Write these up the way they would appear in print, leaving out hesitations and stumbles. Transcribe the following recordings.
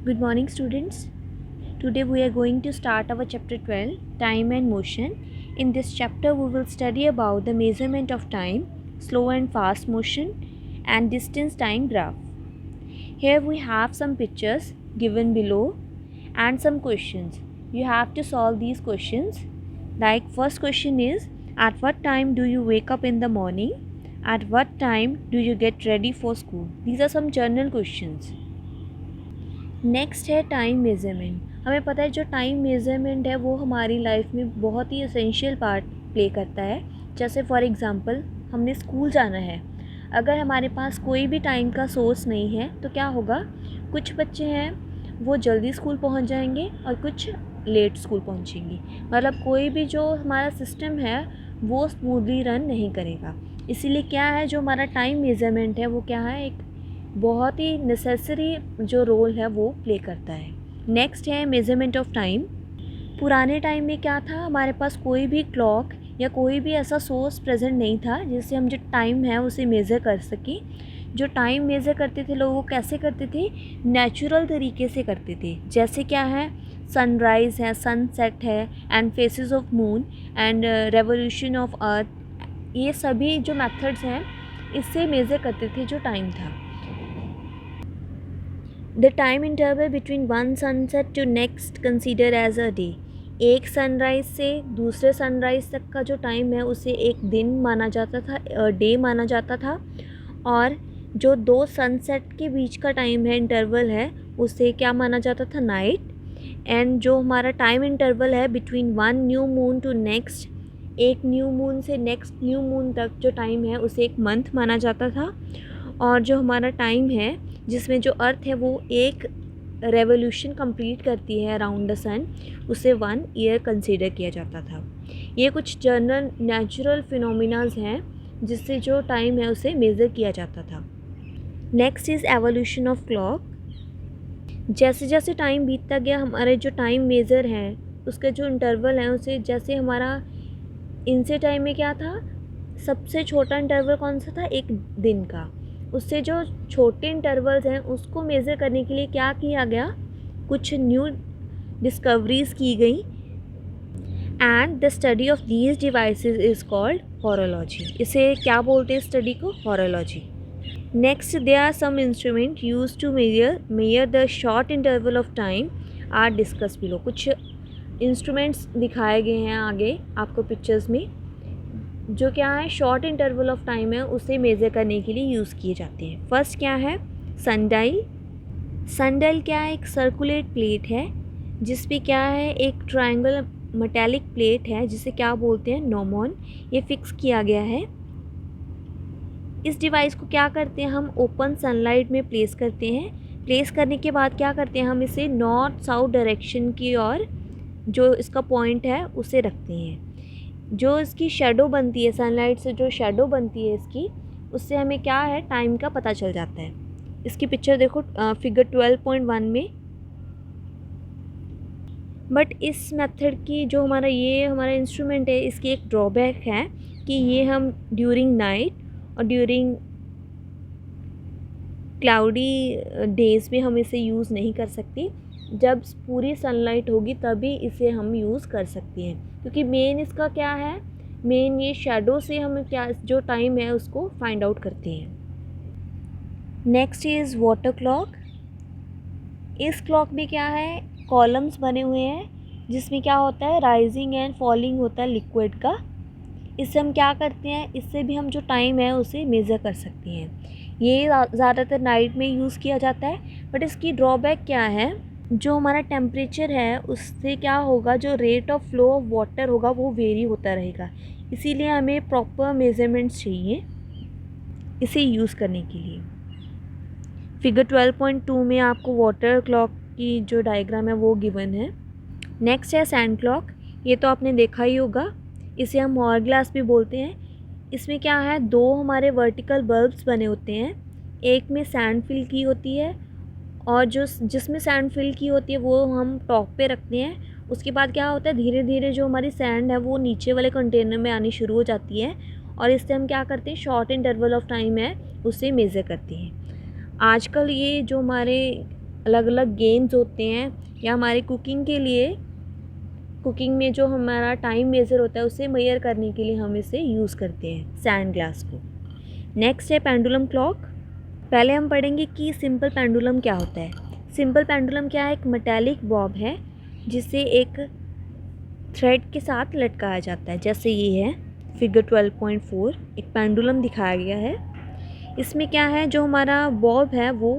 Good morning, students. Today we are going to start our chapter 12, Time and Motion. In this chapter, we will study about the measurement of time, slow and fast motion, and distance time graph. Here we have some pictures given below and some questions. You have to solve these questions. Like first question is, at what time do you wake up in the morning? At what time do you get ready for school? These are some general questions. Next है time measurement. हमें पता है जो time measurement है वो हमारी life में बहुत ही एसेंशियल पार्ट प्ले करता है. जैसे फॉर एग्ज़ाम्पल हमने स्कूल जाना है, अगर हमारे पास कोई भी टाइम का सोर्स नहीं है तो क्या होगा, कुछ बच्चे हैं वो जल्दी स्कूल पहुंच जाएंगे और कुछ लेट स्कूल पहुंचेंगे. मतलब कोई भी जो हमारा सिस्टम है वो स्मूथली रन नहीं करेगा. इसीलिए क्या है, जो हमारा टाइम मेज़रमेंट है वो क्या है, एक बहुत ही नेसेसरी जो रोल है वो प्ले करता है. नेक्स्ट है मेज़रमेंट ऑफ टाइम. पुराने टाइम में क्या था, हमारे पास कोई भी क्लॉक या कोई भी ऐसा सोर्स प्रेजेंट नहीं था जिससे हम जो टाइम है उसे मेज़र कर सकें. जो टाइम मेज़र करते थे लोग वो कैसे करते थे, नेचुरल तरीके से करते थे. जैसे क्या है, सनराइज़ है, सनसेट है, and faces of moon and revolution of earth, ये सभी जो मेथड्स हैं इससे मेज़र करते थे जो टाइम था. The time interval between one sunset to next consider as a day. एक सनराइज़ से दूसरे सनराइज़ तक का जो टाइम है उसे एक दिन माना जाता था, डे माना जाता था. और जो दो सनसेट के बीच का टाइम है, इंटरवल है, उसे क्या माना जाता था, नाइट. एंड जो हमारा टाइम इंटरवल है between one new moon to next, एक न्यू मून से नेक्स्ट न्यू मून तक जो टाइम है उसे एक मंथ माना जाता था. और जो हमारा टाइम है जिसमें जो अर्थ है वो एक रेवोल्यूशन कंप्लीट करती है अराउंड द सन, उसे 1 ईयर कंसीडर किया जाता था. ये कुछ जनरल नेचुरल फिनोमिनाज हैं जिससे जो टाइम है उसे मेज़र किया जाता था. Next is evolution of clock. जैसे जैसे टाइम बीतता गया हमारे जो टाइम मेज़र हैं उसका जो इंटरवल है उसे, जैसे हमारा इनसे टाइम में क्या था, सबसे छोटा इंटरवल कौन सा था, एक दिन का. उससे जो छोटे इंटरवल्स हैं उसको मेज़र करने के लिए क्या किया गया, कुछ न्यू डिस्कवरीज़ की गई. And the study of these devices is called horology. इसे क्या बोलते हैं स्टडी को, horology. Next, there are some instrument use to measure the short interval of time are discuss below. कुछ इंस्ट्रूमेंट्स दिखाए गए हैं आगे आपको पिक्चर्स में, जो क्या है शॉर्ट इंटरवल ऑफ टाइम है उसे मेज़र करने के लिए यूज़ किए जाते हैं. फर्स्ट क्या है, सनडाइल. सनडाइल क्या है, एक सर्कुलेट प्लेट है जिस पे क्या है, एक ट्रायंगल मेटालिक प्लेट है जिसे क्या बोलते हैं, नोमोन. ये फिक्स किया गया है. इस डिवाइस को क्या करते हैं, हम ओपन सनलाइट में प्लेस करते हैं. प्लेस करने के बाद क्या करते हैं, हम इसे नॉर्थ साउथ डायरेक्शन की ओर जो इसका पॉइंट है उसे रखते हैं. जो इसकी शेडो बनती है, सनलाइट से जो शेडो बनती है इसकी, उससे हमें क्या है, टाइम का पता चल जाता है. इसकी पिक्चर देखो फिगर 12.1 में. बट इस मेथड की जो हमारा इंस्ट्रूमेंट है इसकी एक ड्रॉबैक है कि ये हम ड्यूरिंग नाइट और ड्यूरिंग क्लाउडी डेज़ में हम इसे यूज़ नहीं कर सकते. जब पूरी सनलाइट होगी तभी इसे हम यूज़ कर सकते हैं, क्योंकि मेन इसका क्या है, मेन ये शेडो से हम क्या जो टाइम है उसको फाइंड आउट करते हैं. Next is water clock. इस क्लॉक में क्या है, कॉलम्स बने हुए हैं जिसमें क्या होता है, राइजिंग एंड फॉलिंग होता है लिक्विड का. इससे हम क्या करते हैं, इससे भी हम जो टाइम है उसे मेज़र कर सकते हैं. ये ज़्यादातर नाइट में यूज़ किया जाता है. बट इसकी ड्रॉबैक क्या है, जो हमारा टेम्परेचर है उससे क्या होगा, जो rate of flow of water होगा वो वेरी होता रहेगा. इसीलिए हमें प्रॉपर मेज़रमेंट्स चाहिए इसे यूज़ करने के लिए. फिगर 12.2 में आपको वाटर क्लॉक की जो डायग्राम है वो गिवन है. नेक्स्ट है सैंड क्लॉक. ये तो आपने देखा ही होगा, इसे हम हॉर ग्लास भी बोलते हैं. इसमें क्या है, दो हमारे वर्टिकल बल्ब्स बने होते हैं, एक में सैंड फिल की होती है और जिसमें सैंड फिल की होती है वो हम टॉप पे रखते हैं. उसके बाद क्या होता है, धीरे धीरे जो हमारी सैंड है वो नीचे वाले कंटेनर में आनी शुरू हो जाती है और इससे हम क्या करते हैं, शॉर्ट इंटरवल ऑफ टाइम है उसे मेज़र करते हैं. आजकल ये जो हमारे अलग अलग गेम्स होते हैं, या हमारे कुकिंग के लिए, कुकिंग में जो हमारा टाइम मेज़र होता है उसे मेजर करने के लिए हम इसे यूज़ करते हैं सैंड ग्लास को। नेक्स्ट है पेंडुलम क्लॉक। पहले हम पढ़ेंगे कि सिंपल पेंडुलम क्या होता है। सिंपल पेंडुलम क्या है? एक मेटालिक बॉब है जिसे एक थ्रेड के साथ लटकाया जाता है, जैसे ये है फिगर 12.4 एक पेंडुलम दिखाया गया है। इसमें क्या है, जो हमारा बॉब है वो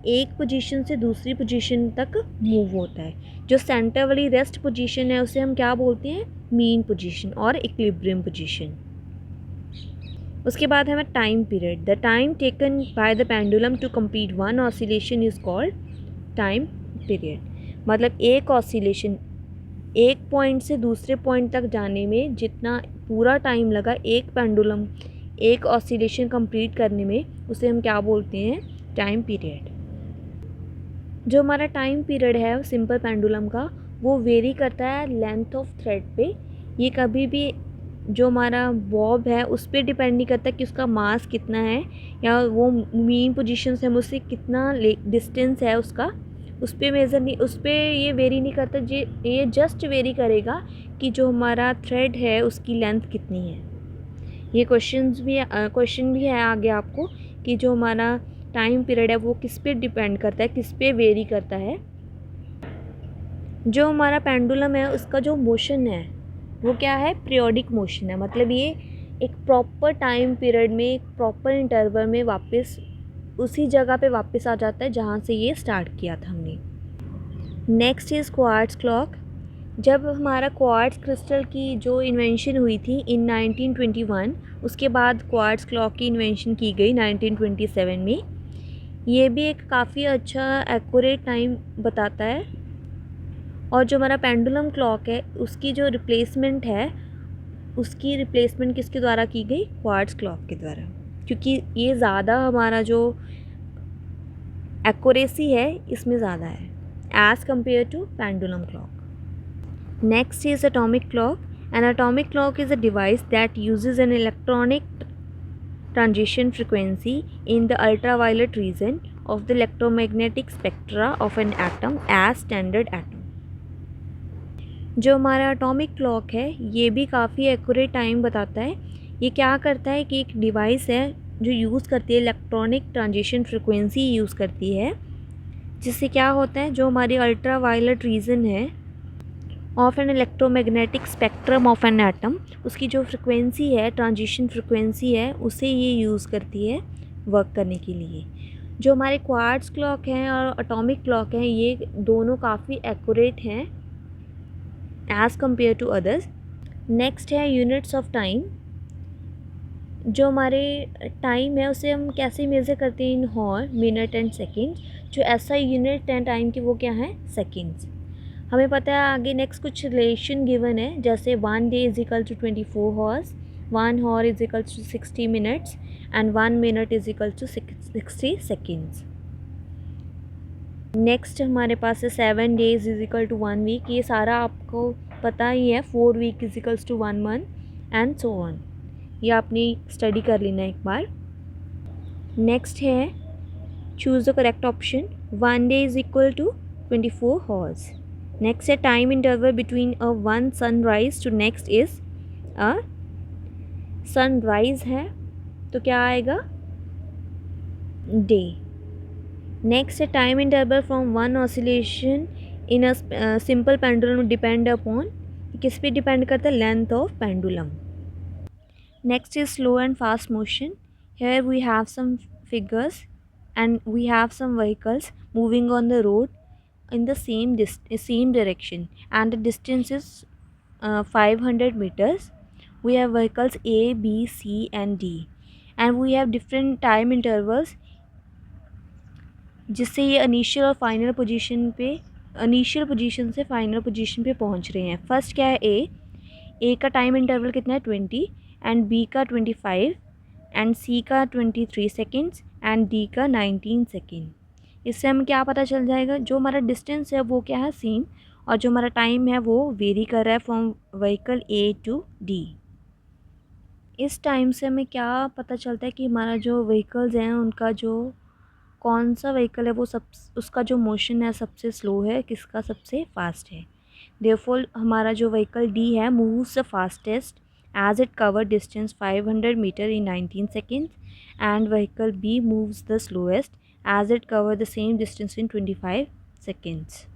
एक पोजीशन से दूसरी पोजीशन तक मूव होता है। जो सेंटर वाली रेस्ट पोजीशन है उसे हम क्या बोलते हैं? मीन पोजीशन और इक्विलिब्रियम पोजीशन। उसके बाद हमें time period. The time taken by the pendulum to complete one oscillation is called time period. मतलब एक ऑसिलेशन, एक पॉइंट से दूसरे पॉइंट तक जाने में जितना पूरा टाइम लगा एक पेंडुलम एक ऑसिलेशन कंप्लीट करने में, उसे हम क्या बोलते हैं? Time period. जो हमारा टाइम पीरियड है सिंपल पेंडुलम का, वो वेरी करता है लेंथ ऑफ थ्रेड पे। ये कभी भी जो हमारा बॉब है उस पर डिपेंड नहीं करता कि उसका मास कितना है, या वो मीन पोजीशन से मुझसे कितना डिस्टेंस है उसका, उस पर मेज़र नहीं, उस पर ये वेरी नहीं करता। ये जस्ट वेरी करेगा कि जो हमारा थ्रेड है उसकी लेंथ कितनी है। ये क्वेश्चन भी है आगे आपको कि जो हमारा टाइम पीरियड है वो किस पे डिपेंड करता है, किस पे वेरी करता है। जो हमारा पेंडुलम है उसका जो मोशन है वो क्या है? पीरियोडिक मोशन है। मतलब ये एक प्रॉपर टाइम पीरियड में, एक प्रॉपर इंटरवल में वापस उसी जगह पे वापस आ जाता है जहाँ से ये स्टार्ट किया था हमने। Next is quartz clock. जब हमारा क्वार्ट्ज क्रिस्टल की जो इन्वेंशन हुई थी इन 1921, उसके बाद क्वार्ट्ज क्लॉक की इन्वेंशन की गई 1927 में। ये भी एक काफ़ी अच्छा एक्यूरेट टाइम बताता है। और जो हमारा पेंडुलम क्लॉक है उसकी जो रिप्लेसमेंट है, उसकी रिप्लेसमेंट किसके द्वारा की गई? क्वार्ट्ज क्लॉक के द्वारा, क्योंकि ये ज़्यादा हमारा जो एक्यूरेसी है इसमें ज़्यादा है as compare to pendulum clock. Next is atomic clock. An atomic clock is a device that uses an electronic transition frequency in the ultraviolet region of the electromagnetic spectra of an atom as standard atom. जो हमारा atomic clock है ये भी काफ़ी accurate time बताता है। ये क्या करता है कि एक डिवाइस है जो यूज़ करती है इलेक्ट्रॉनिक ट्रांजिशन फ्रिक्वेंसी यूज़ करती है, जिससे क्या होता है जो हमारी अल्ट्रावायलेट रीजन है of an electromagnetic spectrum of an atom, उसकी जो फ्रिक्वेंसी है, ट्रांजिशन फ्रिक्वेंसी है, उसे ये यूज़ करती है वर्क करने के लिए। जो हमारे क्वार्ट्ज क्लॉक हैं और एटॉमिक क्लॉक हैं ये दोनों काफ़ी एक्यूरेट हैं as compare to others. Next है यूनिट्स ऑफ टाइम। जो हमारे टाइम है उसे हम कैसे मेज़र करते हैं? इन हॉर, मिनट एंड सेकेंड। जो ऐसा यूनिट है टाइम की वो क्या है? सेकेंड्स। हमें पता है आगे नेक्स्ट कुछ रिलेशन गिवन है, जैसे 1 day is equal to 24 hours, 1 hour is equal to 60 minutes and 1 minute is equal to 60 seconds. Next हमारे पास है 7 days is equal to 1 week. ये सारा आपको पता ही है। 4 week is equals to 1 month and so on. ये आपने स्टडी कर लेना एक बार। नेक्स्ट है choose the correct option. 1 day is equal to 24 hours. Next है time interval between a one sunrise to next is a sunrise है तो क्या आएगा? डे। नेक्स्ट है time interval from one oscillation in a simple pendulum depend upon, किस पे depend करता है? Length of pendulum. Next is slow and fast motion. Here we have some figures and we have some vehicles moving on the road in the same direction, and the distance is 500 meters. We have vehicles A, B, C and D, and we have different time intervals जिससे ये initial और final position से final position पे पहुंच रहे हैं। First क्या है? ए का टाइम इंटरवल कितना है? 20 एंड बी का 25 एंड सी का 23 सेकेंड्स एंड डी का 19 सेकेंड। इससे हमें क्या पता चल जाएगा? जो हमारा डिस्टेंस है वो क्या है? सेम, और जो हमारा टाइम है वो वेरी कर रहा है from vehicle A to D. इस टाइम से हमें क्या पता चलता है कि हमारा जो व्हीकल्स हैं उनका जो कौन सा व्हीकल है वो सब उसका जो मोशन है सबसे स्लो है, किसका सबसे फास्ट है। देयरफॉर हमारा जो व्हीकल डी है moves the fastest as it covered distance 500 meter in 19 seconds, and vehicle B moves the slowest as it covered the same distance in 25 seconds.